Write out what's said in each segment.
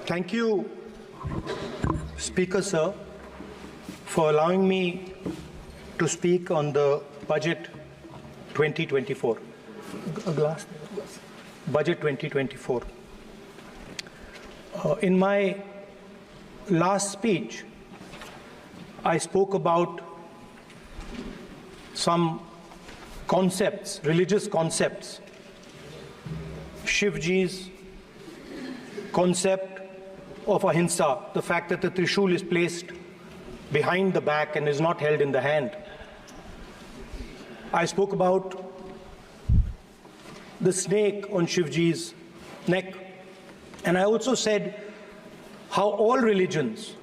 Thank you, Speaker Sir, for allowing me to speak on the Budget 2024. Budget 2024. In my last speech, I spoke about some concepts, religious concepts. Shivji's concept of ahimsa, the fact that the Trishul is placed behind the back and is not held in the hand. I spoke about the snake on Shivji's neck, and I also said how all religions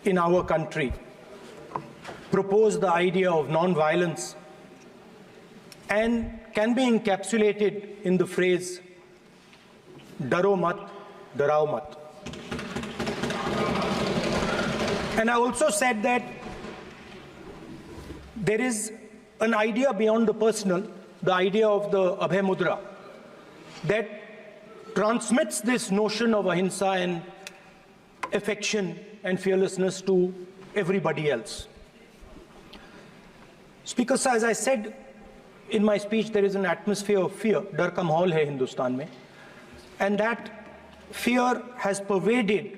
in our country propose the idea of non-violence and can be encapsulated in the phrase "Daro mat, darao mat." And I also said that there is an idea beyond the personal, the idea of the Abhay Mudra, that transmits this notion of ahimsa and affection and fearlessness to everybody else. Speaker Sir, as I said in my speech, there is an atmosphere of fear. Dar ka mahol hai Hindustan mein. And that fear has pervaded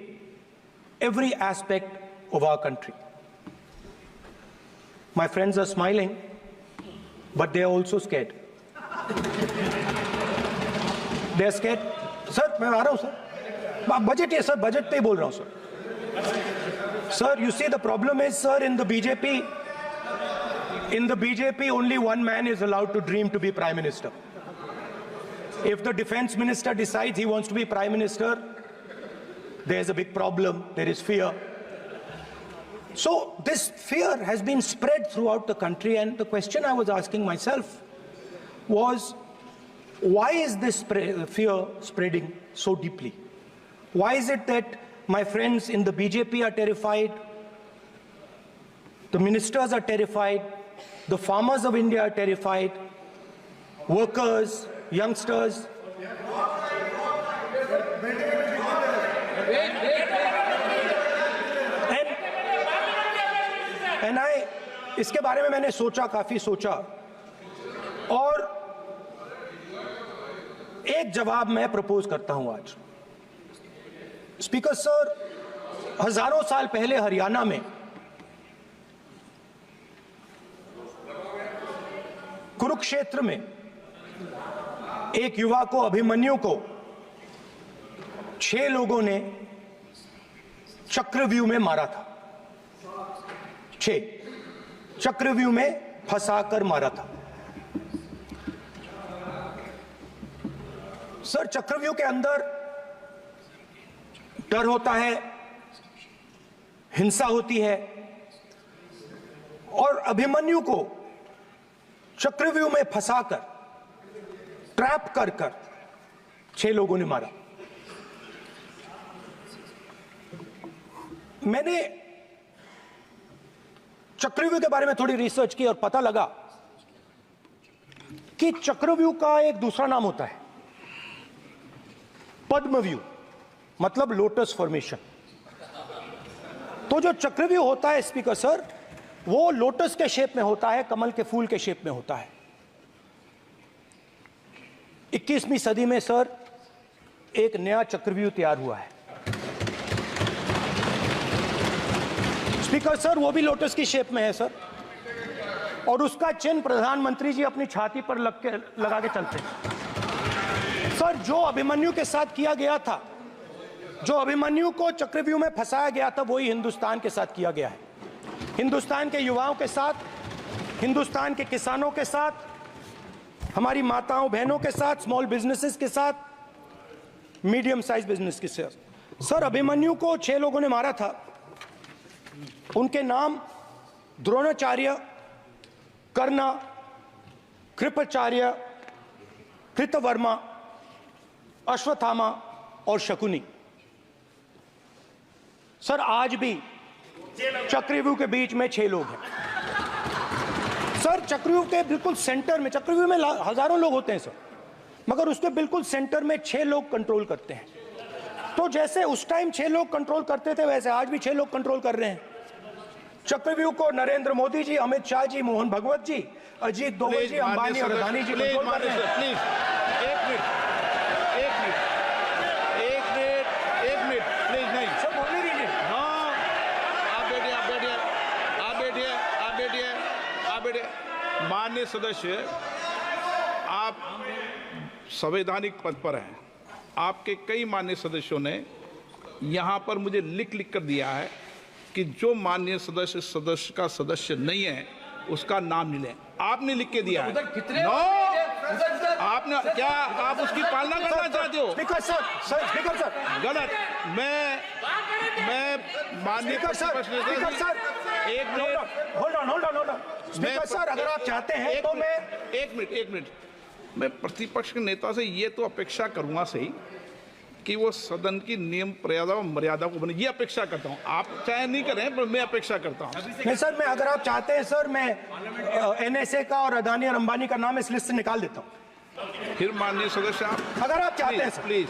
every aspect of our country. My friends are smiling, but they are also scared. They are scared. Sir, मैं आ रहा हूँ sir. Budget है sir, budget पे ही बोल रहा हूँ sir. Sir, you see the problem is sir, in the BJP only one man is allowed to dream to be Prime Minister. If the Defense Minister decides he wants to be Prime Minister, there's a big problem, there is fear. So this fear has been spread throughout the country, and the question I was asking myself was, why is this fear spreading so deeply? Why is it that my friends in the BJP are terrified, the ministers are terrified, the farmers of India are terrified, workers, youngsters? And इसके बारे में मैंने सोचा, काफी सोचा, और एक जवाब मैं प्रपोज करता हूं आज. स्पीकर सर, हजारों साल पहले हरियाणा में कुरुक्षेत्र में एक युवा को, अभिमन्यु को, 6 लोगों ने चक्रव्यूह में मारा था. 6 चक्रव्यूह में फंसाकर मारा था. सर, चक्रव्यूह के अंदर डर होता है, हिंसा होती है, और अभिमन्यु को चक्रव्यूह में फंसाकर, ट्रैप कर 6 लोगों ने मारा. मैंने चक्रव्यूह के बारे में थोड़ी रिसर्च की और पता लगा कि चक्रव्यूह का एक दूसरा नाम होता है पद्मव्यूह, मतलब लोटस फॉर्मेशन. तो जो चक्रव्यूह होता है स्पीकर सर, वो लोटस के शेप में होता है, कमल के फूल के शेप में होता है. 21वीं सदी में सर एक नया चक्रव्यूह तैयार हुआ है स्पीकर सर, वो भी लोटस की शेप में है सर, और उसका चिन्ह प्रधानमंत्री जी अपनी छाती पर लगा के चलते हैं. सर, जो अभिमन्यु के साथ किया गया था, जो अभिमन्यु को चक्रव्यूह में फंसाया गया था, वही हिंदुस्तान के साथ किया गया है. हिंदुस्तान के युवाओं के साथ, हिंदुस्तान के किसानों के साथ, हमारी माताओं बहनों के साथ, स्मॉल बिजनेसेस के साथ, मीडियम साइज बिजनेस के साथ. सर, अभिमन्यु को 6 लोगों ने मारा था. उनके नाम द्रोणाचार्य, कर्ण, कृपाचार्य, कृतवर्मा, अश्वत्थामा और शकुनी. सर, आज भी चक्रव्यूह के बीच में 6 लोग हैं. सर, चक्रव्यूह के बिल्कुल सेंटर में, चक्रव्यूह में हजारों लोग होते हैं सर, मगर उसके बिल्कुल सेंटर में 6 लोग कंट्रोल करते हैं। तो जैसे उस टाइम 6 लोग कंट्रोल करते थे, वैसे आज भी 6 लोग कंट्रोल कर रहे हैं। चक्रव्यूह को नरेंद्र मोदी जी, अमित शाह जी, मोहन भगवत जी, अजीत दोवल जी, अंबानी और अदानी जी कंट्रोल कर रहे हैं। प्लीज एक मिनट प्लीज। नहीं सब बोलने दीजिए। हाँ, आप बैठिए। माननीय सदस्य, आप संवैधानिक पद पर हैं। आपके कई माननीय सदस्यों ने यहाँ पर मुझे लिख कर दिया है कि जो माननीय सदस्य का सदस्य नहीं है उसका नाम नहीं लें। आपने लिख के दिया है। नो, आपने क्या, आप उसकी पालना करना चाहते हो? स्पीकर सर गलत। मैं माननीय एक minute, hold on. Speaker sir, अगर आप चाहते हैं तो मैं एक मिनट मैं प्रतिपक्ष के नेता से ये तो अपेक्षा करूंगा सही कि वो सदन की नियम मर्यादा को बने, ये अपेक्षा करता हूं। आप चाहे नहीं करें, पर मैं अपेक्षा करता हूं। नहीं सर, मैं, अगर आप चाहते हैं सर, मैं एनएसए का और अदानी और अंबानी का नाम इस लिस्ट से निकाल देता हूं। फिर माननीय सदस्य, आप अगर आप चाहते हैं सर। प्लीज,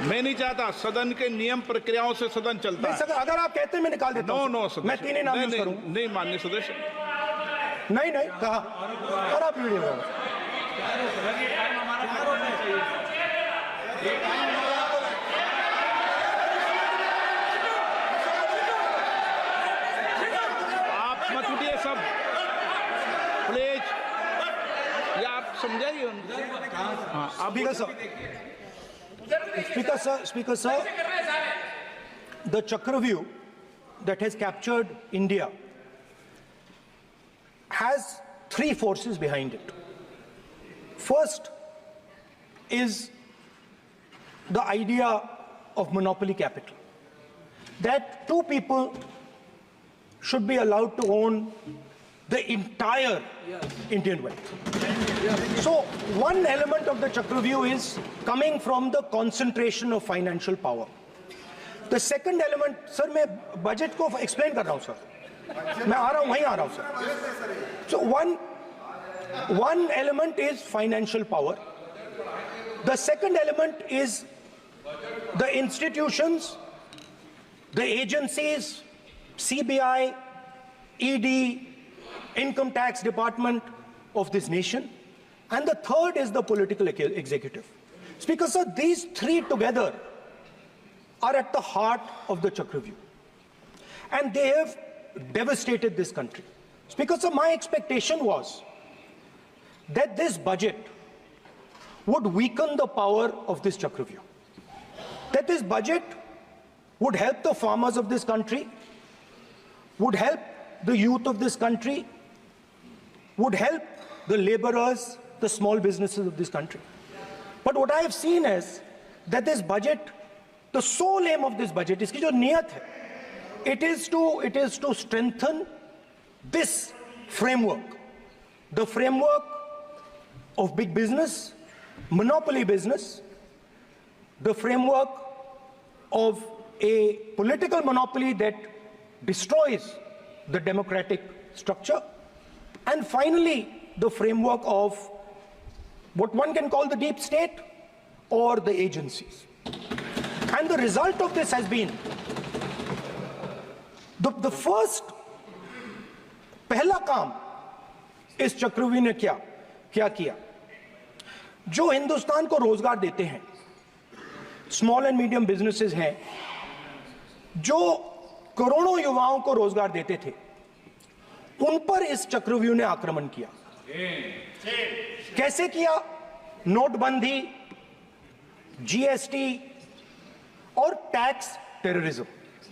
मैं नहीं चाहता। सदन के नियम प्रक्रियाओं से सदन चलता है। सर, अगर आप कहते हैं मैं निकाल देता हूं। नो सदस्य, मैं 3 ही नाम यूज करूं। नहीं माननीय सदस्य, नहीं कहा। और आप वीडियो सब प्लीज, या आप समझाइए उनको। हाँ, Speaker sir, the Chakravyuh that has captured India has 3 forces behind it. First is the idea of monopoly capital, that 2 people should be allowed to own the entire Indian wealth. So one element of the Chakravyuh is coming from the concentration of financial power. The second element, sir, मैं budget को explain कर रहा हूँ sir, मैं आ रहा हूँ, वहीं आ रहा हूँ sir. So one element is financial power. The second element is the institutions, the agencies, CBI, ED, Income Tax Department of this nation, and the third is the political executive. Speaker sir, these 3 together are at the heart of the Chakravyuh, and they have devastated this country. Speaker sir, my expectation was that this budget would weaken the power of this Chakravyuh, that this budget would help the farmers of this country, would help the youth of this country, would help the laborers, the small businesses of this country. But what I have seen is that this budget, the sole aim of this budget, iski jo niyat hai, it is to strengthen this framework, the framework of big business, monopoly business, the framework of a political monopoly that destroys the democratic structure, and finally the framework of what one can call the deep state or the agencies. And the result of this has been the first पहला काम इस चक्रव्यूह ने क्या किया, जो हिंदुस्तान को रोजगार देते हैं, स्मॉल एंड मीडियम बिजनेसेस हैं, जो करोड़ों युवाओं को रोजगार देते थे, उन पर इस चक्रव्यूह ने आक्रमण किया। कैसे किया? नोटबंदी, जीएसटी और टैक्स टेररिज्म।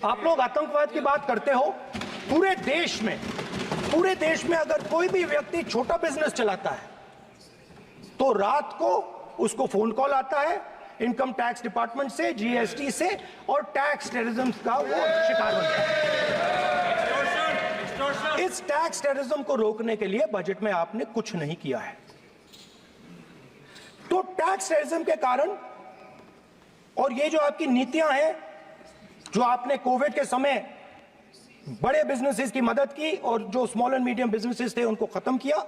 आप लोग आतंकवाद की बात करते हो, पूरे देश में अगर कोई भी व्यक्ति छोटा बिजनेस चलाता है तो रात को उसको फोन कॉल आता है इनकम टैक्स डिपार्टमेंट से, जीएसटी से, और टैक्स टेररिज्म का वो शिकार बनता है। इस टैक्स टेररिज्म को रोकने के लिए बजट में आपने कुछ नहीं किया है। तो टैक्स टेररिज्म के कारण और ये जो आपकी नीतियां हैं, जो आपने कोविड के समय बड़े बिजनेसेस की मदद की और जो स्मॉल एंड मीडियम बिजनेसेस थे उनको खत्म किया,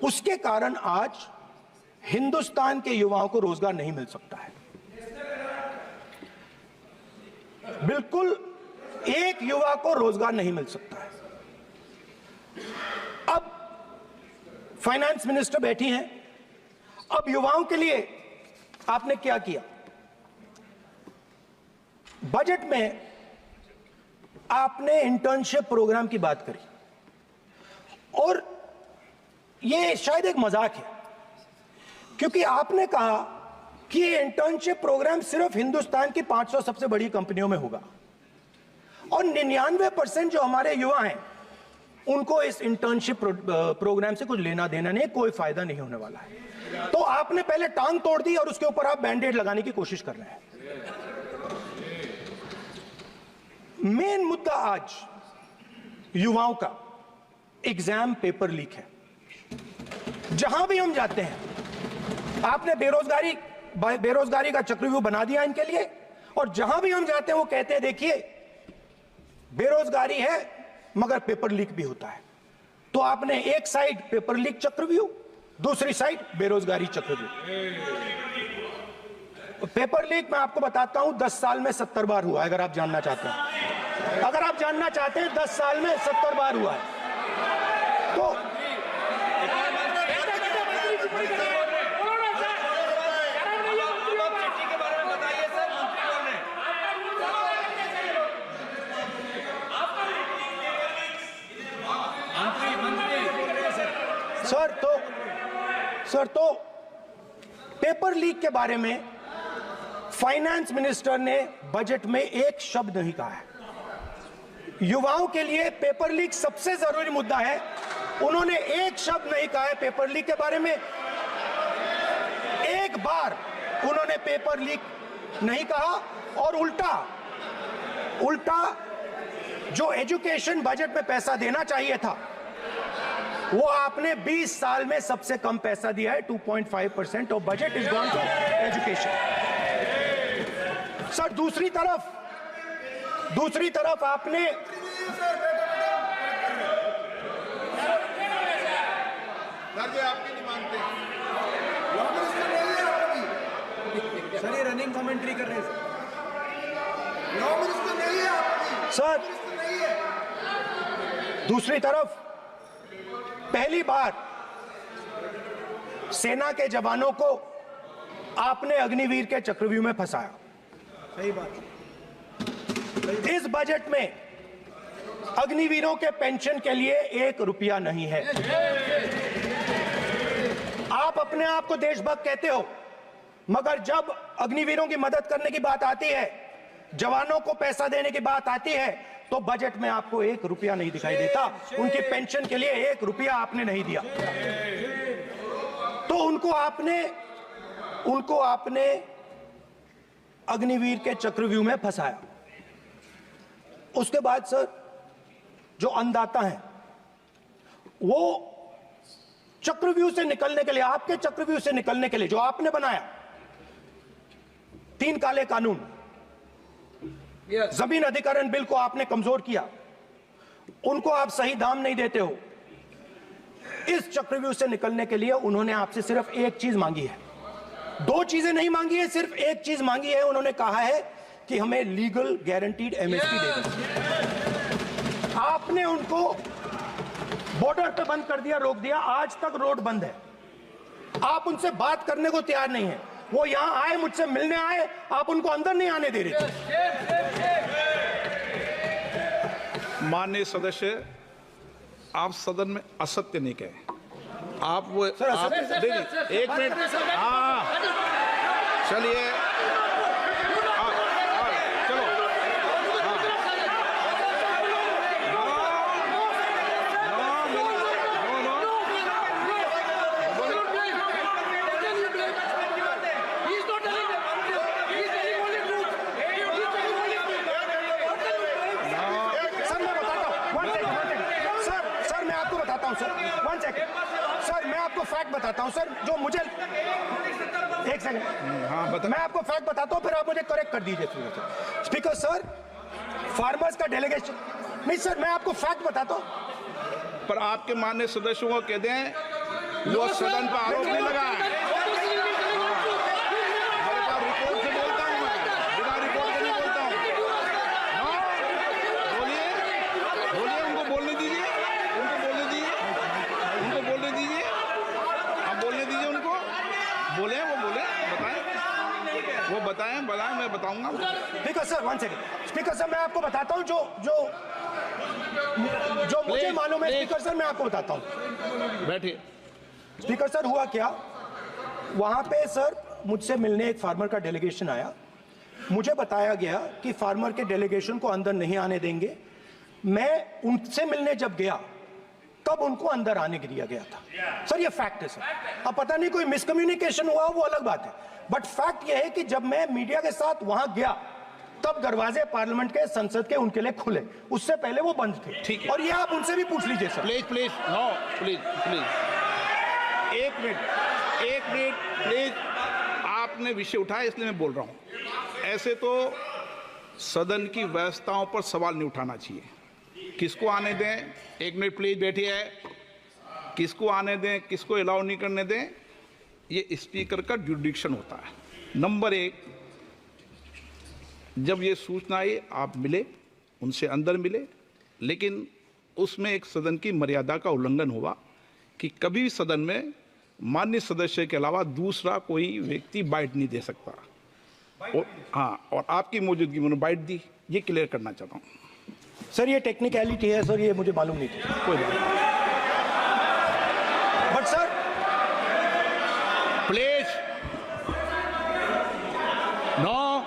उसके कारण आज हिंदुस्तान के युवाओं को रोजगार नहीं मिल सकता है। बिल्कुल एक युवा को रोजगार नहीं मिल सकता है। अब फाइनेंस मिनिस्टर बैठी हैं, अब युवाओं के लिए आपने क्या किया? बजट में आपने इंटर्नशिप प्रोग्राम की बात करी और यह शायद एक मजाक है, क्योंकि आपने कहा कि ये इंटर्नशिप प्रोग्राम सिर्फ हिंदुस्तान की 500 सबसे बड़ी कंपनियों में होगा और 99% जो हमारे युवा हैं उनको इस इंटर्नशिप प्रोग्राम से कुछ लेना देना नहीं, कोई फायदा नहीं होने वाला है। तो आपने पहले टांग तोड़ दी और उसके ऊपर आप बैंडेड लगाने की कोशिश कर रहे हैं। मेन मुद्दा आज युवाओं का एग्जाम पेपर लीक है। जहां भी हम जाते हैं आपने बेरोजगारी का चक्रव्यूह बना दिया इनके लिए, और जहां भी हम जाते हैं वो कहते हैं देखिए बेरोजगारी है मगर पेपर लीक भी होता है। तो आपने एक साइड पेपर लीक चक्रव्यूह, दूसरी साइड बेरोजगारी चक्रव्यूह। पेपर लीक मैं आपको बताता हूं 10 साल में 70 बार हुआ है। अगर आप जानना चाहते हैं, 10 साल में 70 बार हुआ है। तो सर तो पेपर लीक के बारे में फाइनेंस मिनिस्टर ने बजट में एक शब्द नहीं कहा है। युवाओं के लिए पेपर लीक सबसे जरूरी मुद्दा है, उन्होंने एक शब्द नहीं कहा है पेपर लीक के बारे में। एक बार उन्होंने पेपर लीक नहीं कहा और उल्टा जो एजुकेशन बजट में पैसा देना चाहिए था वो आपने 20 साल में सबसे कम पैसा दिया है। 2.5% of budget is gone to education. Sir दूसरी तरफ आपने आपकी नहीं मानते सर, ये रनिंग कमेंट्री कर रहे हैं सर। दूसरी तरफ पहली बार सेना के जवानों को आपने अग्निवीर के चक्रव्यूह में फंसाया। सही बात। इस बजट में अग्निवीरों के पेंशन के लिए 1 रुपया नहीं है। आप अपने आप को देशभक्त कहते हो, मगर जब अग्निवीरों की मदद करने की बात आती है, जवानों को पैसा देने की बात आती है, तो बजट में आपको 1 रुपया नहीं दिखाई देता। उनकी पेंशन के लिए 1 रुपया आपने नहीं दिया। तो उनको आपने अग्निवीर के चक्रव्यूह में फंसाया। उसके बाद सर जो अन्नदाता हैं वो चक्रव्यूह से निकलने के लिए, आपके चक्रव्यूह से निकलने के लिए जो आपने बनाया 3 काले कानून, जमीन अधिग्रहण बिल को आपने कमजोर किया, उनको आप सही दाम नहीं देते हो। इस चक्रव्यूह से निकलने के लिए उन्होंने आपसे सिर्फ एक चीज मांगी है, 2 चीजें नहीं मांगी है, सिर्फ एक चीज मांगी है। उन्होंने कहा है कि हमें लीगल गारंटीड एमएसपी दे दो। आपने उनको बॉर्डर पे बंद कर दिया, रोक दिया, आज तक रोड बंद है। आप उनसे बात करने को तैयार नहीं है। वो यहां आए, मुझसे मिलने आए, आप उनको अंदर नहीं आने दे रहे थे। माननीय सदस्य, आप सदन में असत्य नहीं कहे। आप वो देखिए, 1 मिनट, हाँ चलिए, चलो, सर मैं आपको फैक्ट बताता हूं सर, जो मुझे एक सेकंड, हाँ बता। मैं आपको फैक्ट बताता हूं, फिर आप मुझे करेक्ट कर दीजिए। स्पीकर सर, फार्मर्स का डेलीगेशन नहीं सर, मैं आपको फैक्ट बताता हूं। पर आपके माननीय सदस्यों को कह दें वो सदन पर आरोप नहीं लगाए। वो बताएं मैं बताऊंगा। Speaker sir, 1 second. Speaker sir, मैं आपको बताता हूं जो मुझे मालूम है। स्पीकर सर, मैं आपको बताता हूं। बैठिए। स्पीकर सर, हुआ क्या, वहां पे सर मुझसे मिलने एक फार्मर का डेलीगेशन आया। मुझे बताया गया कि फार्मर के डेलीगेशन को अंदर नहीं आने देंगे। मैं उनसे मिलने जब गया तब उनको अंदर आने के दिया गया था। सर ये फैक्ट है सर। अब पता नहीं कोई मिसकम्युनिकेशन हुआ, वो अलग बात है, बट फैक्ट ये है कि जब मैं मीडिया के साथ वहां गया तब दरवाजे पार्लियामेंट के, संसद के उनके लिए खुले, उससे पहले वो बंद थे। ठीक है। और ये आप उनसे भी पूछ लीजिए सर। प्लीज नो, प्लीज एक मिनट प्लीज। आपने विषय उठाया इसलिए मैं बोल रहा हूं। ऐसे तो सदन की व्यवस्थाओं पर सवाल नहीं उठाना चाहिए। किसको आने दें, 1 मिनट प्लीज बैठिए। किसको आने दें, किसको अलाउ नहीं करने दें, ये स्पीकर का जुडिक्शन होता है। नंबर 1, जब ये सूचना आई आप मिले, उनसे अंदर मिले, लेकिन उसमें एक सदन की मर्यादा का उल्लंघन हुआ कि कभी सदन में माननीय सदस्य के अलावा दूसरा कोई व्यक्ति बाइट नहीं दे सकता। और आपकी मौजूदगी में बाइट दी, ये क्लियर करना चाहता हूँ। सर ये टेक्निकलिटी है सर, ये मुझे मालूम नहीं थी। कोई बात नहीं। But sir please no.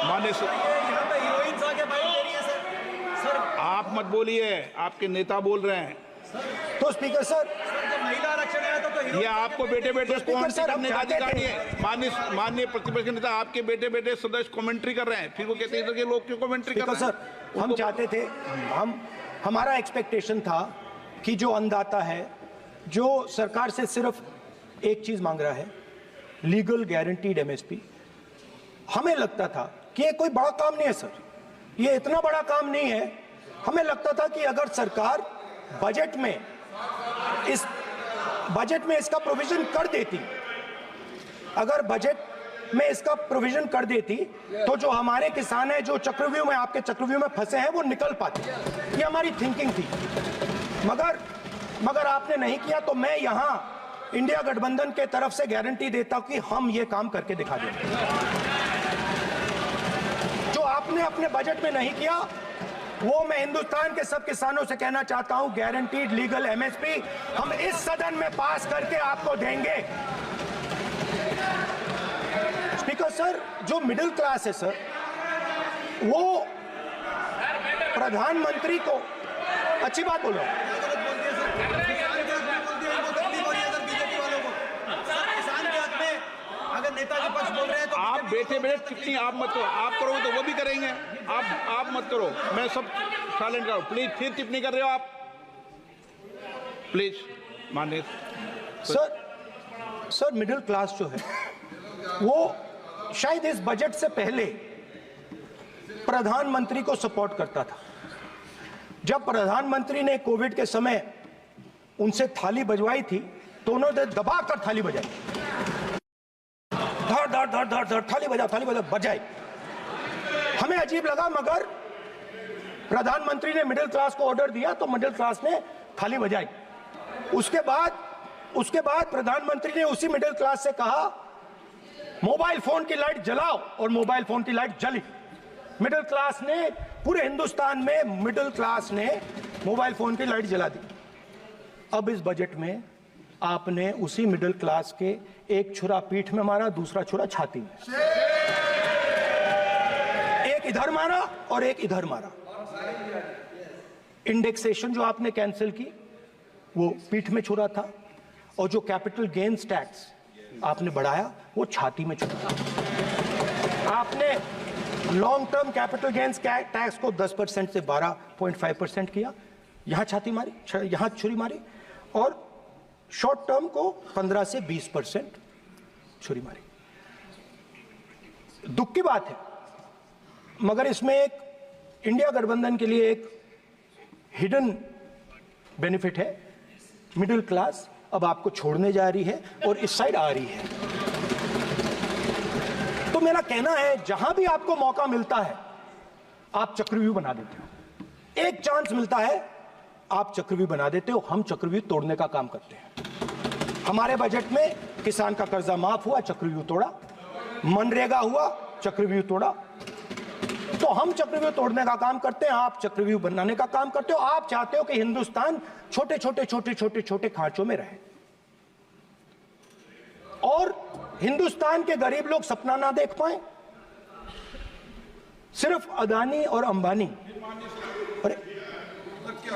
माननीय यहाँ पे हीरोइंस आके बाइट दे रही है सर। आप मत बोलिए, आपके नेता बोल रहे हैं। तो स्पीकर सर, जब महिला आरक्षण आया तो ये आपको बेटे बेटे स्पीकर कमेंट्री सर, हम करने का चाहते अधिकार थे- नहीं है। माननीय प्रतिपक्ष नेता आपके बेटे बेटे सदस्य कमेंट्री कर रहे हैं, फिर वो कहते हैं कि लोग क्यों कमेंट्री कर स्पीकर रहे सर, हैं। हम चाहते थे, हमारा एक्सपेक्टेशन था कि जो अन्नदाता है, जो सरकार से सिर्फ एक चीज मांग रहा है, लीगल गारंटीड एमएसपी। हमें लगता था कि ये कोई बड़ा काम नहीं है सर, ये इतना बड़ा काम नहीं है। हमें लगता था कि अगर सरकार बजट में इसका प्रोविजन कर देती, अगर बजट में इसका प्रोविजन कर देती, तो जो हमारे किसान हैं जो चक्रव्यूह में, आपके चक्रव्यूह में फंसे हैं, वो निकल पाते। ये हमारी थिंकिंग थी, मगर आपने नहीं किया। तो मैं यहां इंडिया गठबंधन के तरफ से गारंटी देता हूं कि हम ये काम करके दिखा देंगे। जो आपने अपने बजट में नहीं किया, वो मैं हिंदुस्तान के सब किसानों से कहना चाहता हूं, गारंटीड लीगल एमएसपी हम इस सदन में पास करके आपको देंगे। स्पीकर सर, जो मिडिल क्लास है सर, वो प्रधानमंत्री को अच्छी बात बोलो। अगर नेताजी पक्ष बोल रहे हैं तो आप बेटे बेटे टिप्पणी आप मत करो, आप करोगे तो वो भी करेंगे। आप मत करो, मैं सब साइलेंट करो प्लीज। फिर टिप्पणी कर रहे हो आप, प्लीज। माननीय सर मिडिल क्लास जो है, वो शायद इस बजट से पहले प्रधानमंत्री को सपोर्ट करता था। जब प्रधानमंत्री ने कोविड के समय उनसे थाली बजवाई थी, तो उन्होंने दबाकर थाली बजाई, धड़ धड़ धड़ धड़ धड़, थाली बजा बजाई। हमें अजीब लगा, मगर प्रधानमंत्री ने मिडिल क्लास को ऑर्डर दिया तो मिडिल क्लास ने थाली बजाई। उसके बाद प्रधानमंत्री ने उसी मिडिल क्लास से कहा, मोबाइल फोन की लाइट जलाओ, और मोबाइल फोन की लाइट जली। मिडिल क्लास ने, पूरे हिंदुस्तान में मिडिल क्लास ने मोबाइल फोन की लाइट जला दी। अब इस बजट में आपने उसी मिडिल क्लास के एक छुरा पीठ में मारा, दूसरा छुरा छाती में, एक इधर मारा और एक इधर मारा। इंडेक्सेशन जो आपने कैंसिल की, वो पीठ में छुरा था, और जो कैपिटल गेन्स टैक्स आपने बढ़ाया, वो छाती में छुरा। आपने long term capital gains tax को 10% से 12.5% किया, यहां छाती मारी, यहां छुरी मारी, और शॉर्ट टर्म को 15 से 20% छुरी मारी। दुख की बात है, मगर इसमें एक इंडिया गठबंधन के लिए एक हिडन बेनिफिट है। मिडिल क्लास अब आपको छोड़ने जा रही है और इस साइड आ रही है। तो मेरा कहना है, जहां भी आपको मौका मिलता है, आप चक्रव्यूह बना देते हो। एक चांस मिलता है, आप चक्रव्यूह बना देते हो। हम चक्रव्यूह तोड़ने का काम करते हैं। हमारे बजट में किसान का कर्जा माफ हुआ, चक्रव्यूह तोड़ा, मनरेगा हुआ, चक्रव्यूह तोड़ा। तो हम चक्रव्यूह तोड़ने का काम करते हैं, आप चक्रव्यूह बनाने का काम करते हो। आप चाहते हो कि हिंदुस्तान छोटे छोटे छोटे छोटे छोटे खांचों में रहे और हिंदुस्तान के गरीब लोग सपना ना देख पाए। सिर्फ अदानी और अंबानी। अरे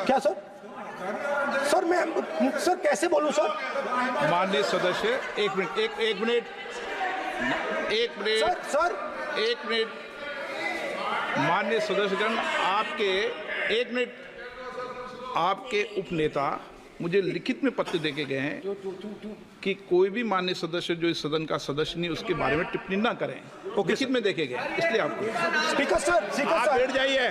क्या सर? सर मैं सर कैसे बोलूं सर? माननीय सदस्य एक मिनट सर माननीय सदस्यगण, आपके उपनेता मुझे लिखित में पत्र देके गए हैं कि कोई भी माननीय सदस्य जो इस सदन का सदस्य नहीं उसके बारे में टिप्पणी ना करें। लिखित में देखे गए, इसलिए आपको स्पीकर सर आप बैठ जाइए।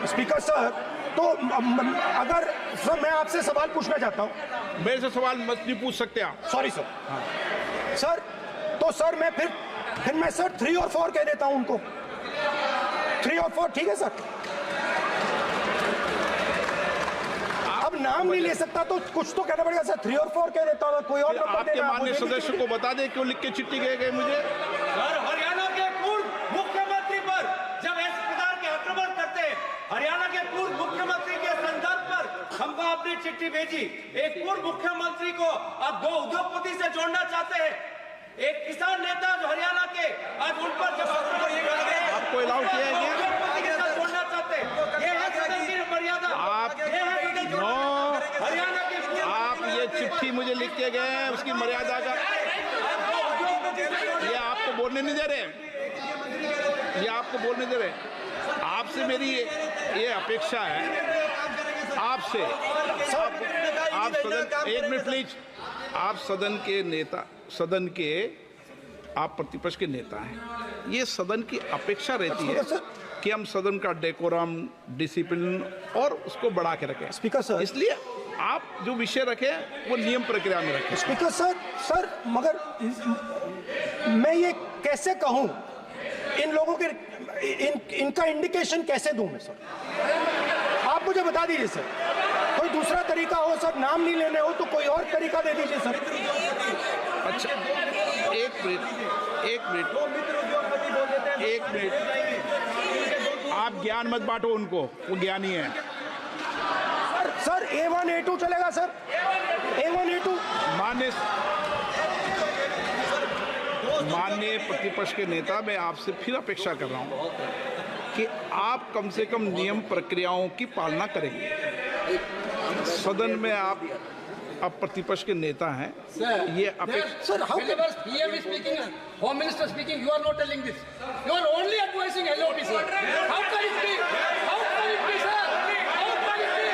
स्पीकर सर, तो अगर सर मैं आपसे सवाल पूछना चाहता हूं। मेरे से सवाल मत नहीं पूछ सकते आप। Sorry sir. सर तो सर मैं फिर मैं सर 3 और 4 कह देता हूं उनको। 3 और 4 ठीक है सर? अब नाम नहीं ले सकता तो कुछ तो कहना पड़ेगा सर। 3 और 4 कह देता हूं, कोई और नंबर आपके देना। माननीय सदस्य को बता दें क्यों लिख के चिट्ठी गए मुझे। सर, हरियाणा के पूर्व मुख्यमंत्री पर जब ऐसे प्रकार के आक्रमण करते हैं, हरियाणा के पूर्व मुख्यमंत्री के संदर्भ पर हमको आपने चिट्ठी भेजी। एक पूर्व मुख्यमंत्री को आप 2 उद्योगपति से जोड़ना चाहते हैं, एक किसान नेता जो हरियाणा के, आज उन पर जब आपको अलाउ किया है क्या? उद्योगपति के साथ जोड़ना चाहते हैं, ये है सदन की मर्यादा। हरियाणा के आप ये चिट्ठी मुझे लिख के गए हैं, उसकी मर्यादा का ये आपको बोलने नहीं दे रहे, ये आपको बोलने दे रहे। आपसे मेरी ये अपेक्षा है आपसे। आप सदन, एक मिनट प्लीज। आप सदन के नेता, सदन के आप प्रतिपक्ष के नेता हैं। ये सदन की अपेक्षा रहती है कि हम सदन का डेकोरम, डिसिप्लिन और उसको बढ़ा के रखें। स्पीकर सर, इसलिए आप जो विषय रखें वो नियम प्रक्रिया में रखें। स्पीकर सर मगर मैं ये कैसे कहूं, इन लोगों के इनका इंडिकेशन कैसे दूं मैं सर? आप मुझे बता दीजिए सर, कोई दूसरा तरीका हो सर, नाम नहीं लेने हो तो कोई और तरीका दे दीजिए सर। अच्छा एक मिनट आप ज्ञान मत बांटो उनको, वो ज्ञानी है। सर A1 A2 चलेगा सर? A1 A2 माननीय प्रतिपक्ष के नेता, मैं आपसे फिर अपेक्षा कर रहा हूं कि आप कम से कम नियम प्रक्रियाओं की पालना करेंगे। सदन में आप प्रतिपक्ष के नेता हैं, ये अपेक्षा। Sir how PM is speaking, Home Minister speaking, you are not telling this. You are only advising LOP, sir. How can it be? How can it be, sir? How can it be?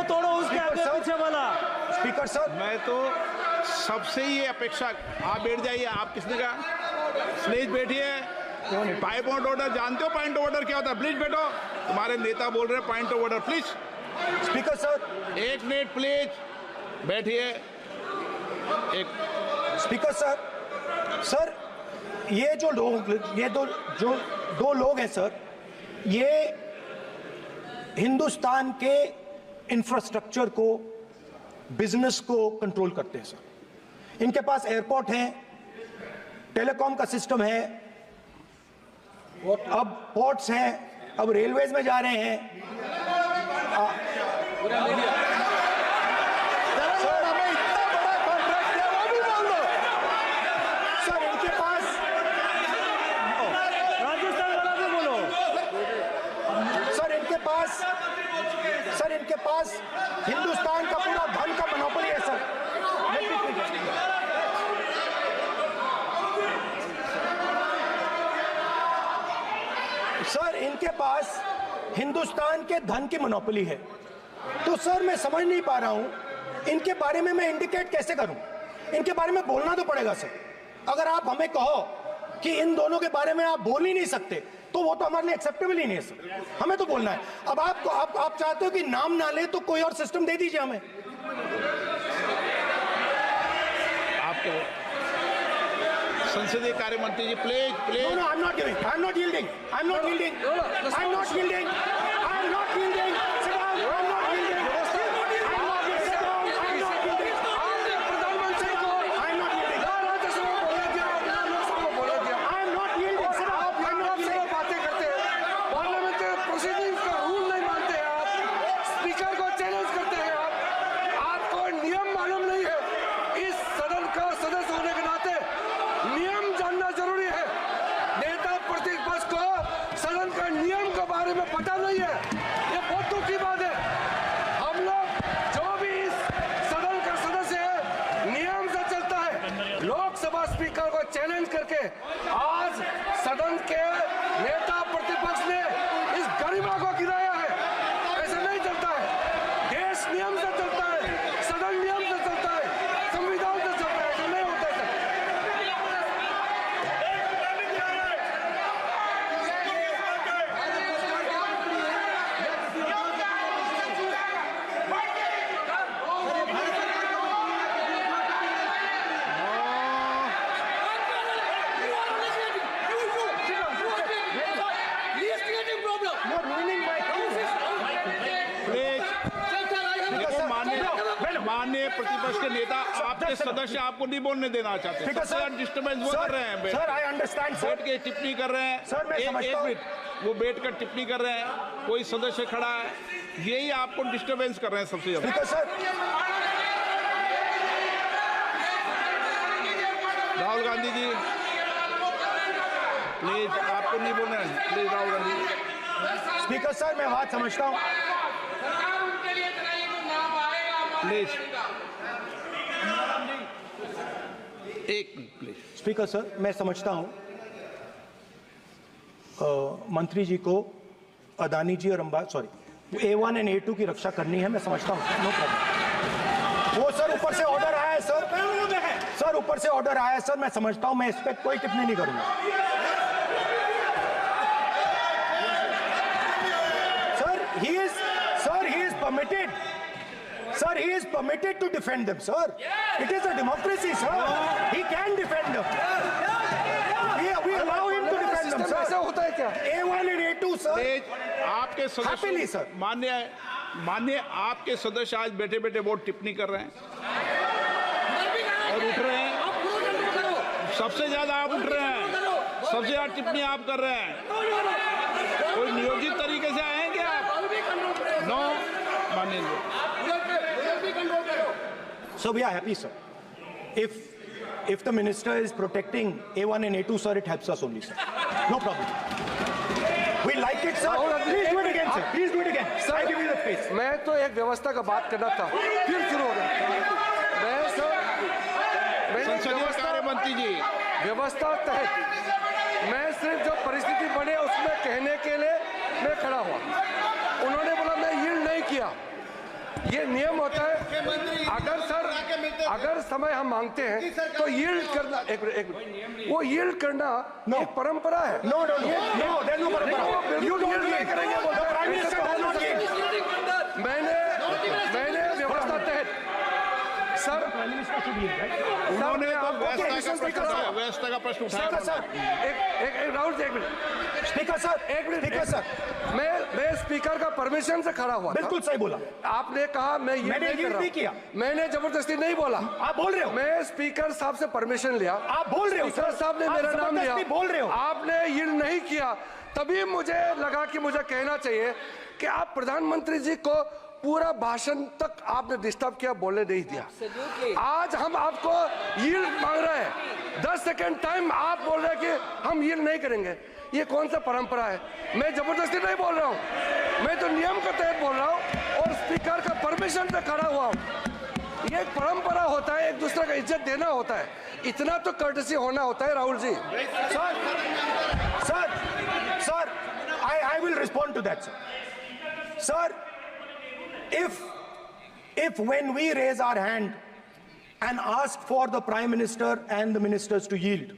तोड़ो उसके आगे पीछे वाला। Speaker sir, मैं तो सबसे ये अपेक्षा, आप बैठ जाइए। आप किसने कहा? प्लीज बैठिए। पॉइंट ऑफ ऑर्डर जानते हो? पॉइंट ऑफ ऑर्डर क्या होता है? प्लीज बैठो। तुम्हारे नेता बोल रहे हैं point of order, please. Speaker sir, एक मिनट प्लीज बैठिए। एक स्पीकर सर, ये जो लोग, ये दो लोग हैं सर, ये हिंदुस्तान के इंफ्रास्ट्रक्चर को, बिजनेस को कंट्रोल करते हैं सर। इनके पास एयरपोर्ट है, टेलीकॉम का सिस्टम है, अब पोर्ट्स हैं, अब रेलवेज में जा रहे हैं। सर हमें इतना बड़ा कॉन्ट्रैक्ट दिया, वो भी बोल दो सर। इनके पास, राजस्थान वाला भी बोलो। सर इनके पास हिंदुस्तान का पूरा धन का मोनोपोली है सर। सर इनके पास हिंदुस्तान के धन की मोनोपोली है। तो सर मैं समझ नहीं पा रहा हूं इनके बारे में मैं इंडिकेट कैसे करूं? इनके बारे में बोलना तो पड़ेगा सर। अगर आप हमें कहो कि इन दोनों के बारे में आप बोल ही नहीं सकते तो वो तो हमारे लिए एक्सेप्टेबल ही नहीं है सर। हमें तो बोलना है। अब आप चाहते हो कि नाम ना ले तो कोई और सिस्टम दे दीजिए हमें। आपको संसदीय कार्य मंत्री जी please No, please no, I'm not giving. I'm not yielding. I'm not yielding. I'm not yielding. I'm not yielding. Sit down. I'm not yielding. I'm not yielding. Sit down. I'm not yielding. प्रधानमंत्री को I'm not yielding. Rajya Sabha में बोलने दिया, लोकसभा में बोलने दिया। I'm not yielding. Sit down. I'm not आपसे yielding. बातें करते हैं, पार्लियामेंट्री प्रोसीडिंग्स का रूल नहीं मानते हैं आप, स्पीकर को चैलेंज करते हैं आप, आपको नियम मालूम नहीं है। इस सदन का सदस्य होने के नाते नियम जानना जरूरी है। नेता प्रतिपक्ष को सदन का नियम के बारे में पता नहीं है, ये बहुत दुख की बात है। हम लोग जो भी इस सदन का सदस्य है नियम से चलता है। लोकसभा स्पीकर को चैलेंज करके आज सदन के नेता प्रतिपक्ष ने इस गरिमा को गिराया है। ऐसा नहीं चलता है। देश नियम से चलता है, सदन नियम से चलता है, संविधान से चलता है। ऐसा नहीं होता है। You're ruining my प्लीज देखो माननीय प्रतिपक्ष के नेता आपके सदस्य आपको नहीं बोलने देना चाहते, Speaker, सबसे sir. डिस्टर्बेंस वो कर रहे हैं बैठ Sir, I understand, sir. बैठ के टिप्पणी कर रहे हैं। Sir, मैं एक समझता हूं। मिनट वो बैठ कर टिप्पणी कर रहे हैं, कोई सदस्य खड़ा है, यही आपको डिस्टर्बेंस कर रहे हैं सबसे ज्यादा। Speaker, sir. Rahul Gandhi ji please, आपको नहीं बोलना है, please Rahul Gandhi. Speaker sir, मैं बात समझता हूँ। प्लीज एक मिनट प्लीज। स्पीकर सर, मैं समझता हूँ मंत्री जी को अदानी जी और A1 एंड A2 की रक्षा करनी है, मैं समझता हूँ। No problem. वो सर ऊपर से ऑर्डर आया है सर, सर ऊपर से ऑर्डर आया है सर, मैं समझता हूँ, मैं इस पर कोई टिप्पणी नहीं करूंगा। Sir, he is permitted to defend them, sir. It is a democracy, sir. He can defend them. We allow him to defend them, sir. ऐसा होता है क्या? A1 and A2, sir. Please आपके Happily, सदस्य sir. मान्य आपके सदस्य आज बैठे बैठे बहुत टिप्पणी कर रहे हैं और उठ रहे हैं। सबसे ज्यादा आप उठ रहे हैं, सबसे ज्यादा टिप्पणी आप कर रहे हैं। कोई नियोजित तरीके से आए हैं क्या आप? नो मानिए। So we are happy, sir. If the minister is protecting A1 and A2, sir, it helps us only, sir. No problem. We like it, sir. Please do it again, sir. Please do it again. I give you the space. मैं तो एक व्यवस्था का बात करना था, फिर शुरू हो गया। मैं संसदीय कार्य मंत्री जी व्यवस्था तहत मैं सिर्फ जो परिस्थिति बने उसमें कहने के लिए मैं खड़ा हुआ। उन्होंने बोला मैं यील्ड नहीं किया, ये नियम होता है। अगर समय हम मांगते हैं तो यील्ड करना, एक मिनट, वो यील्ड करना एक परंपरा है। No, there's no parampara. You don't yield. The Prime Minister does not yield. मैंने व्यवस्था तहत सर उन्होंने तो व्यवस्था का प्रश्न Speaker, उठाया। sir. एक राउंड, एक minute, Speaker, sir. Speaker, sir. मैं स्पीकर का परमिशन से खड़ा हुआ था। बिल्कुल सही बोला। आपने कहा मैं ये मैंने नहीं कर yield रहा नहीं किया। मैंने जबरदस्ती नहीं बोला। आप बोल रहे हो। मैं स्पीकर साहब से परमिशन लिया। आप बोल रहे हो, स्पीकर सर। साहब ने आप मेरा नाम लिया। जबरदस्ती बोल रहे हो। आपने यील्ड नहीं किया, तभी मुझे लगा कि मुझे कहना चाहिए कि आप प्रधानमंत्री जी को पूरा भाषण तक आपने डिस्टर्ब किया, बोलने नहीं दिया। आज हम आपको यील्ड मांग रहे हैं, 10 सेकंड टाइम आप बोल रहे हैं कि हम यील्ड नहीं करेंगे। ये कौन सा परंपरा है? मैं जबरदस्ती नहीं बोल रहा हूँ, मैं तो नियम के तहत बोल रहा हूँ और स्पीकर का परमिशन से खड़ा हुआ हूँ। ये एक परंपरा होता है, एक दूसरे का इज्जत देना होता है, इतना तो कर्टसी होना होता है। Rahul ji, Sir, I will respond to that, sir. Sir, if when we raise our hand and ask for the Prime Minister and the ministers to yield,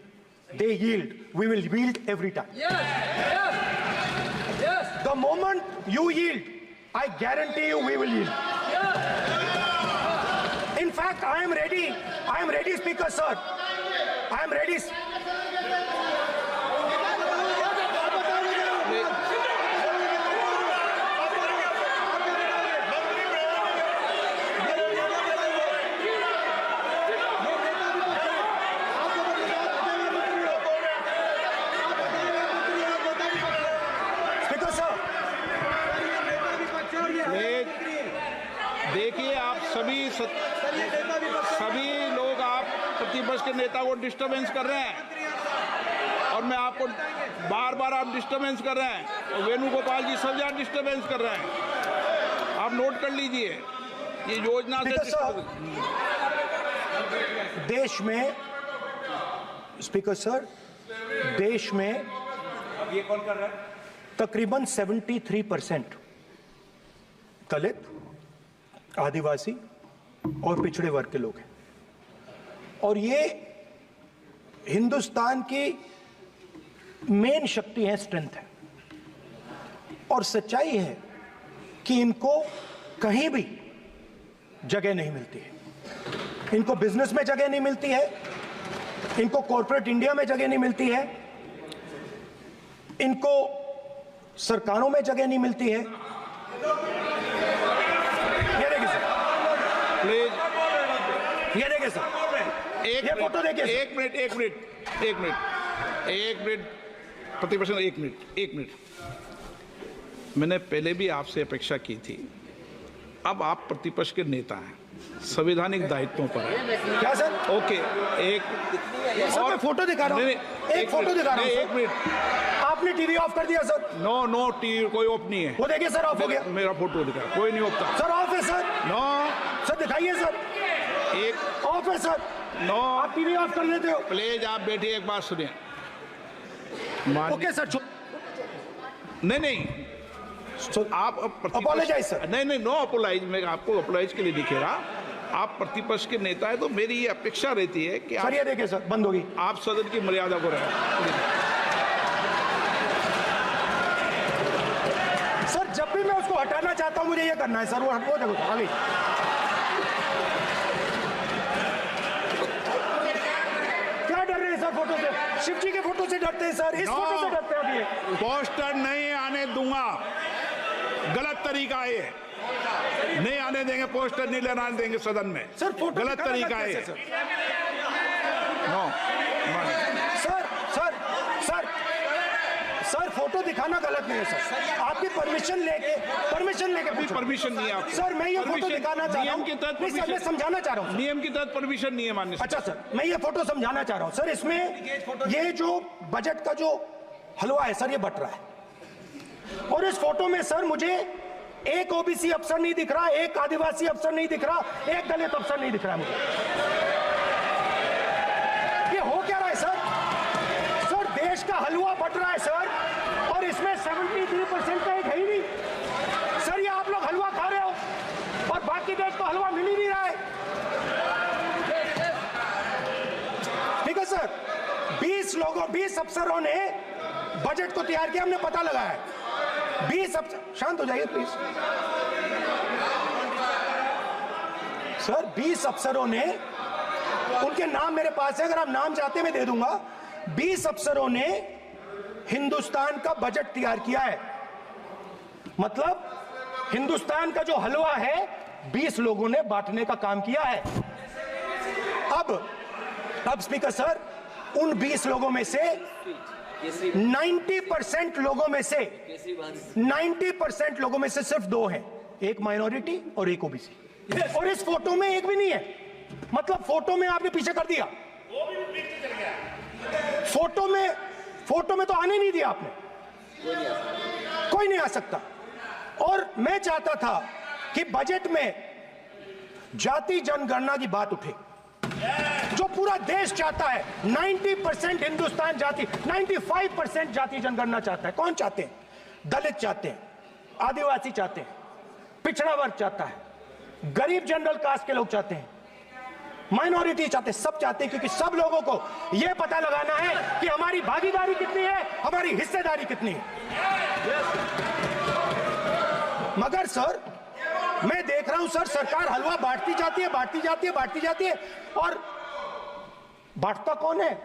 they yield, we will yield every time. yes. The moment you yield, I guarantee you we will yield. In fact, I am ready, Speaker, sir. I am ready. Speaker साहब, देखिए आप सभी लोग आप प्रतिपक्ष के नेता को डिस्टर्बेंस कर रहे हैं और मैं आपको बार बार आप डिस्टर्बेंस कर रहे हैं और वेणुगोपाल जी सब यहाँ डिस्टर्बेंस कर रहे हैं। आप नोट कर लीजिए ये योजना से स्पीकर साहब, देश में स्पीकर सर, देश में ये कौन कर रहा है? तकरीबन 73% दलित, आदिवासी और पिछड़े वर्ग के लोग हैं और ये हिंदुस्तान की मेन शक्ति है, स्ट्रेंथ है और सच्चाई है कि इनको कहीं भी जगह नहीं मिलती है। इनको बिजनेस में जगह नहीं मिलती है, इनको कॉर्पोरेट इंडिया में जगह नहीं मिलती है, इनको सरकारों में जगह नहीं मिलती है। ये देखिए सर, प्लीज ये देखिए सर, ये फोटो देखिए सर। एक मिनट प्रतिपक्ष, एक मिनट। मैंने पहले भी आपसे अपेक्षा की थी, अब आप प्रतिपक्ष के नेता हैं, संवैधानिक दायित्वों पर है। क्या सर? ओके, एक सर मैं फोटो दिखा रहा हूँ, एक फोटो दिखा रहा हूँ। एक मिनट, आपने टीवी ऑफ कर दिया सर? नो टीवी कोई ऑफ नहीं है। वो देखिए सर, ऑफ हो गया। मेरा फोटो दिखा, कोई नहीं ऑफ था सर ऑफ है सर। नो सर दिखाइए सर, एक ऑफ है सर। नो आप टीवी ऑफ कर लेते हो? प्लीज आप बैठिए, एक बात सुनिए। ओके सर, नहीं आप अपोलोजाइज सर। नहीं नो अपोलाइज, मैं आपको अपोलाइज के लिए दिखेगा। आप प्रतिपक्ष के नेता है तो मेरी ये अपेक्षा रहती है कि सर ये देखिए सर, बंद होगी। आप सदन की मर्यादा को रखें। सर जब भी मैं उसको हटाना चाहता हूं मुझे ये करना है सर, वो हटो, देखो आ गई। क्या डर रहे हैं सर फोटो से? शिव जी के फोटो से डरते हैं सर, इस फोटो से डरते हैं अभी। पोस्टर नहीं आने दूंगा, गलत तरीका है ये, नहीं आने देंगे, पोस्टर नहीं लेना देंगे सदन में। सर फोटो गलत तरीका है। नो सर फोटो दिखाना गलत नहीं है सर, आपकी परमिशन लेके पूछो। परमिशन नहीं है आपको। सर मैं ये फोटो दिखाना चाह रहा नियम हूं, के तहत नहीं सर मैं समझाना चाह रहा हूं। नियम के तहत परमिशन नहीं है माननीय। अच्छा सर मैं ये फोटो समझाना चाह रहा हूं सर, इसमें ये जो बजट का जो हलवा है सर ये बट रहा है और इस फोटो में सर मुझे एक ओबीसी अफसर नहीं दिख रहा, एक आदिवासी अफसर नहीं दिख रहा, एक दलित अफसर नहीं दिख रहा है मुझे। ये हो क्या रहा है सर? सर देश का हलवा बट रहा है सर और इसमें 73% का एक है ही नहीं सर। ये आप लोग हलवा खा रहे हो और बाकी देश को हलवा मिल ही नहीं रहा है। ठीक है सर, 20 अफसरों ने बजट को तैयार किया, हमने पता लगाया है। 20 अफसर, शांत हो जाइए प्लीज सर। 20 अफसरों ने, उनके नाम मेरे पास है, अगर आप नाम चाहते मैं दे दूंगा। 20 अफसरों ने हिंदुस्तान का बजट तैयार किया है, मतलब हिंदुस्तान का जो हलवा है 20 लोगों ने बांटने का काम किया है। अब स्पीकर सर, उन 20 लोगों में से 90% लोगों में से सिर्फ 2 हैं, एक माइनॉरिटी और एक ओबीसी। और इस फोटो में एक भी नहीं है, मतलब फोटो में आपने पीछे कर दिया। फोटो में तो आने नहीं दिया आपने, कोई नहीं आ सकता। और मैं चाहता था कि बजट में जाति जनगणना की बात उठे, जो पूरा देश चाहता है। 90% हिंदुस्तान जाति, 95% जाति जनगणना चाहता है। कौन चाहते हैं? दलित चाहते हैं, आदिवासी चाहते हैं, पिछड़ा वर्ग चाहता है, गरीब जनरल कास्ट के लोग चाहते हैं, माइनॉरिटी चाहते हैं, सब चाहते हैं, क्योंकि सब लोगों को यह पता लगाना है कि हमारी भागीदारी कितनी है, हमारी हिस्सेदारी कितनी है। मगर सर मैं देख रहा हूं सर, सरकार हलवा बांटती जाती है और बांटता कौन है?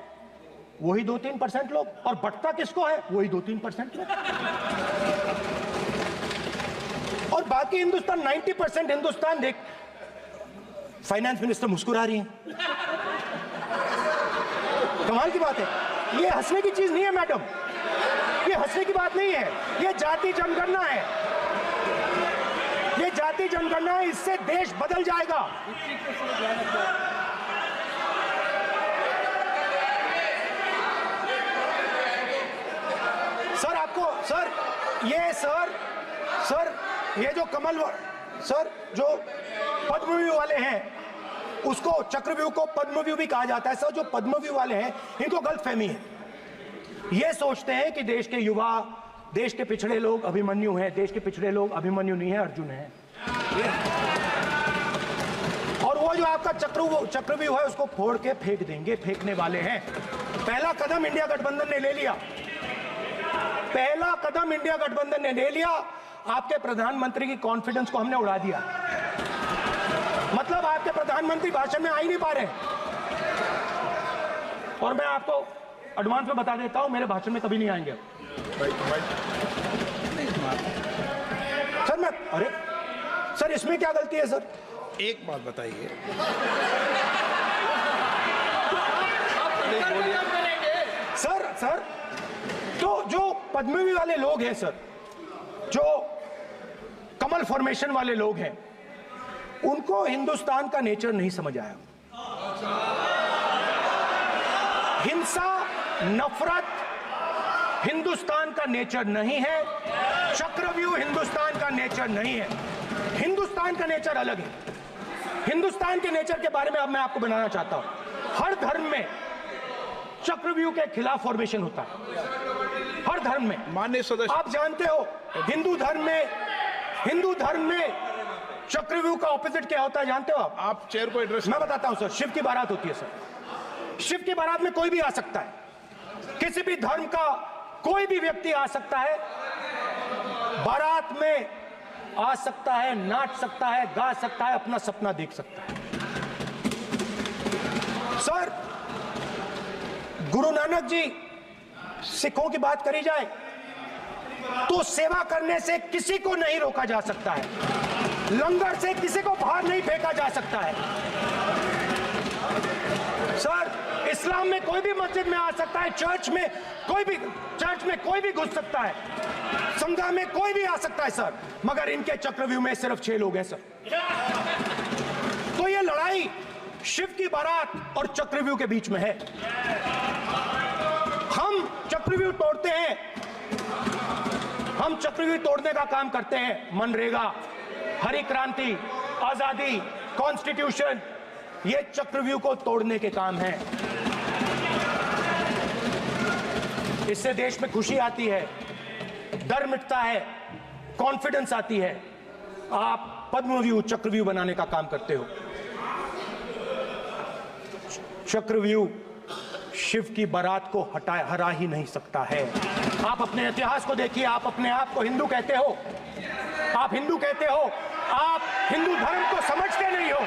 वही 2-3% लोग, और बंटता किसको है? वही 2-3% लोग। और बाकी हिंदुस्तान, 90% हिंदुस्तान देख। फाइनेंस मिनिस्टर मुस्कुरा रही हैं, कमाल की बात है। ये हंसने की चीज नहीं है मैडम, ये ये हंसने की बात नहीं है, ये जाति जनगणना है, ये जाति जनगणना है, इससे देश बदल जाएगा। सर आपको सर ये जो सर जो पद्मव्यूह वाले हैं, उसको चक्रव्यूह को पद्मव्यूह भी कहा जाता है। सर जो पद्मव्यूह वाले हैं इनको गलतफहमी है, ये सोचते हैं कि देश के युवा, देश के पिछड़े लोग अभिमन्यु हैं। देश के पिछड़े लोग अभिमन्यु नहीं है, अर्जुन है। और वो जो आपका चक्रव्यूह है उसको फोड़ के फेंक देंगे, फेंकने वाले हैं। पहला कदम इंडिया गठबंधन ने ले लिया, पहला कदम इंडिया गठबंधन ने ले लिया। आपके प्रधानमंत्री की कॉन्फिडेंस को हमने उड़ा दिया, मतलब आपके प्रधानमंत्री भाषण में आ ही नहीं पा रहे। और मैं आपको एडवांस में बता देता हूं, मेरे भाषण में कभी नहीं आएंगे सर। अरे सर इसमें क्या गलती है सर? एक बात बताइए, सर तो जो पद्मव्यूह वाले लोग हैं सर, जो कमल फॉर्मेशन वाले लोग हैं, उनको हिंदुस्तान का नेचर नहीं समझ आया। हिंसा, नफरत हिंदुस्तान का नेचर नहीं है, चक्रव्यूह हिंदुस्तान का नेचर नहीं है। हिंदुस्तान का नेचर अलग है। हिंदुस्तान के नेचर के बारे में अब मैं आपको बनाना चाहता हूं। हर धर्म में चक्रव्यूह के खिलाफ फॉर्मेशन होता है, हर धर्म में। माननीय सदस्य, आप जानते हो हिंदू धर्म में चक्रव्यूह का ऑपोजिट क्या होता है, जानते हो आप चेयर को एड्रेस। मैं बताता हूं सर। शिव की बारात होती है सर, शिव की बारात में कोई भी आ सकता है, किसी भी धर्म का कोई भी व्यक्ति आ सकता है, बारात में आ सकता है, नाच सकता है, गा सकता है, अपना सपना देख सकता है। सर गुरु नानक जी, सिखों की बात करी जाए तो सेवा करने से किसी को नहीं रोका जा सकता है, लंगर से किसी को बाहर नहीं फेंका जा सकता है। सर इस्लाम में कोई भी मस्जिद में आ सकता है, चर्च में कोई भी घुस सकता है, संघा में कोई भी आ सकता है सर, मगर इनके चक्रव्यूह में सिर्फ 6 लोग हैं सर। तो ये लड़ाई शिव की बारात और चक्रव्यूह के बीच में है। हम चक्रव्यूह तोड़ते हैं, हम चक्रव्यूह तोड़ने का काम करते हैं। मनरेगा, हरी क्रांति, आजादी, कॉन्स्टिट्यूशन, ये चक्रव्यूह को तोड़ने के काम हैं। इससे देश में खुशी आती है, डर मिटता है, कॉन्फिडेंस आती है। आप पद्मव्यूह चक्रव्यूह बनाने का काम करते हो। चक्रव्यूह शिव की बारात को हरा ही नहीं सकता है। आप अपने इतिहास को देखिए, आप अपने आप को हिंदू कहते हो, आप हिंदू कहते हो, आप हिंदू धर्म को समझते नहीं हो।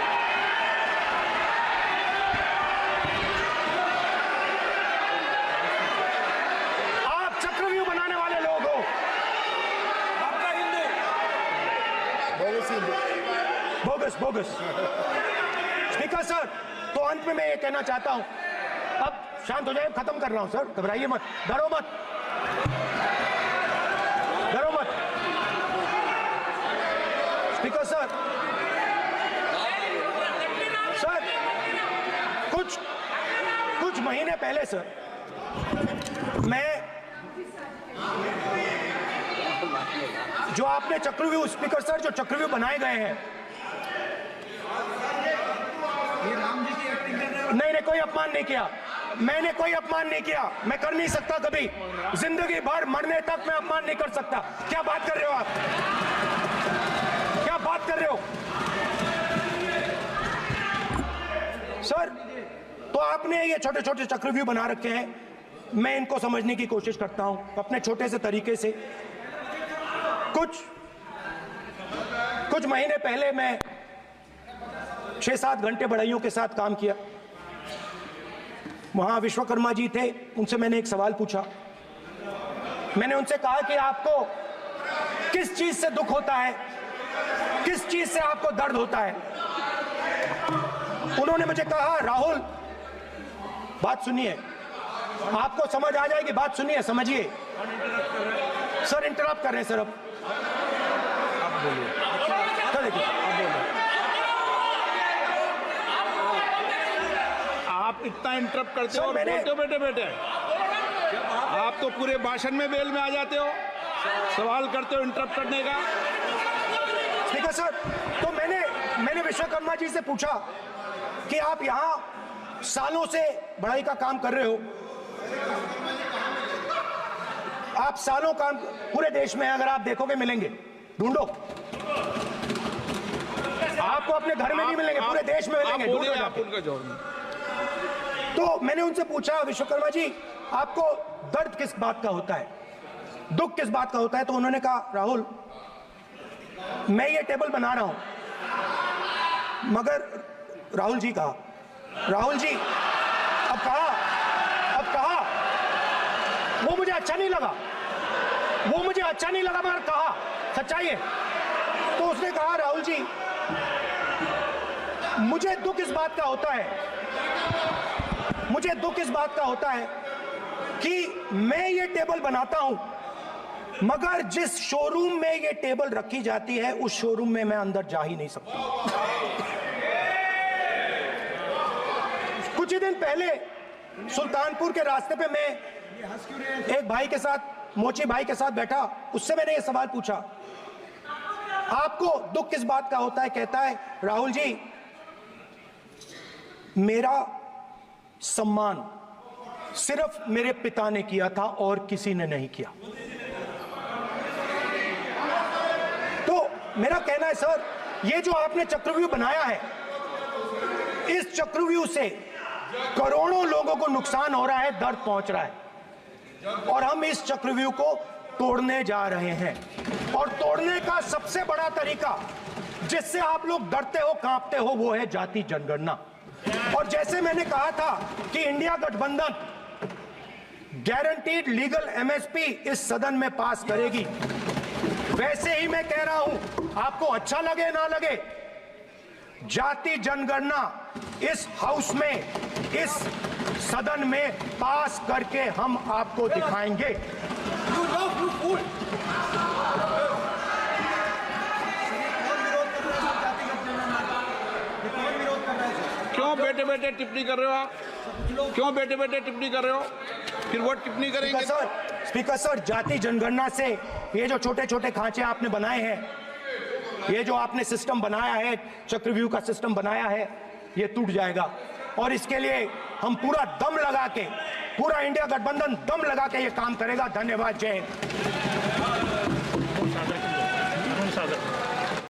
आप चक्रव्यूह बनाने वाले लोग हो। आपका हिंदू बोगस। स्पीकर सर, तो अंत में मैं ये कहना चाहता हूं, अब शांत हो जाए, खत्म कर रहा हूं सर, घबराइए मत, डरो मत। स्पीकर सर, कुछ महीने पहले सर, मैं जो आपने चक्रव्यूह, स्पीकर सर, जो चक्रव्यूह बनाए गए हैं, नहीं, कोई अपमान नहीं किया, मैंने कोई अपमान नहीं किया, मैं कर नहीं सकता कभी, जिंदगी भर मरने तक मैं अपमान नहीं कर सकता। क्या बात कर रहे हो आप, क्या बात कर रहे हो सर? तो आपने ये छोटे छोटे चक्रव्यूह बना रखे हैं, मैं इनको समझने की कोशिश करता हूं अपने छोटे से तरीके से। कुछ महीने पहले मैं 6-7 घंटे बढ़इयों के साथ काम किया। वहां विश्वकर्मा जी थे, उनसे मैंने एक सवाल पूछा। मैंने उनसे कहा कि आपको किस चीज से दुख होता है, किस चीज से आपको दर्द होता है? उन्होंने मुझे कहा, राहुल बात सुनिए, आपको समझ आ जाएगी, बात सुनिए, समझिए। सर इंटरप्ट कर रहे हैं सर अब बोलिए। सर देखिए आप इतना इंटरप्ट करते सर, हो और मैंने- बोलते हो बेटे बेटे, आप तो पूरे भाषण में बेल में आ जाते हो, सवाल करते हो इंटरप्ट करने का। स्पीकर सर, तो मैंने विश्वकर्मा जी से पूछा कि आप यहां सालों से बढ़ाई का काम कर रहे हो, आप सालों काम पूरे देश में अगर आप देखोगे मिलेंगे, ढूंढो, आपको अपने घर में नहीं मिलेंगे, पूरे देश में मिलेंगे, आप बोलिए, ढूंढो आप जाके। उनका जवाब। तो मैंने उनसे पूछा, विश्वकर्मा जी आपको दर्द किस बात का होता है, दुख किस बात का होता है? तो उन्होंने कहा, राहुल मैं ये टेबल बना रहा हूं, मगर राहुल जी कहा, राहुल जी अब कहा वो मुझे अच्छा नहीं लगा, मगर कहा सच्चाई है। तो उसने कहा, राहुल जी मुझे दुख इस बात का होता है कि मैं ये टेबल बनाता हूं, मगर जिस शोरूम में ये टेबल रखी जाती है उस शोरूम में मैं अंदर जा ही नहीं सकता। कुछ ही दिन पहले सुल्तानपुर के रास्ते पे मैं एक भाई के साथ, मोची भाई के साथ बैठा, उससे मैंने ये सवाल पूछा, आपको दुख किस बात का होता है? कहता है, राहुल जी मेरा सम्मान सिर्फ मेरे पिता ने किया था और किसी ने नहीं किया। तो मेरा कहना है सर, ये जो आपने चक्रव्यूह बनाया है, इस चक्रव्यूह से करोड़ों लोगों को नुकसान हो रहा है, दर्द पहुंच रहा है, और हम इस चक्रव्यूह को तोड़ने जा रहे हैं। और तोड़ने का सबसे बड़ा तरीका जिससे आप लोग डरते हो, कांपते हो, वो है जाति जनगणना। और जैसे मैंने कहा था कि इंडिया गठबंधन गारंटीड लीगल एमएसपी इस सदन में पास करेगी, वैसे ही मैं कह रहा हूं, आपको अच्छा लगे ना लगे, जाति जनगणना इस हाउस में, इस सदन में पास करके हम आपको दिखाएंगे। क्यों बेटे बेटे टिप्पणी कर रहे हो आप? क्यों बेटे बेटे टिप्पणी कर रहे हो? फिर वो टिप्पणी करेंगे। स्पीकर सर, जाति जनगणना से ये जो छोटे छोटे खांचे आपने बनाए हैं, ये जो आपने सिस्टम बनाया है, चक्रव्यूह का सिस्टम बनाया है, ये टूट जाएगा। और इसके लिए हम पूरा दम लगा के, पूरा इंडिया गठबंधन दम लगा के ये काम करेगा। धन्यवाद, जय हिंद।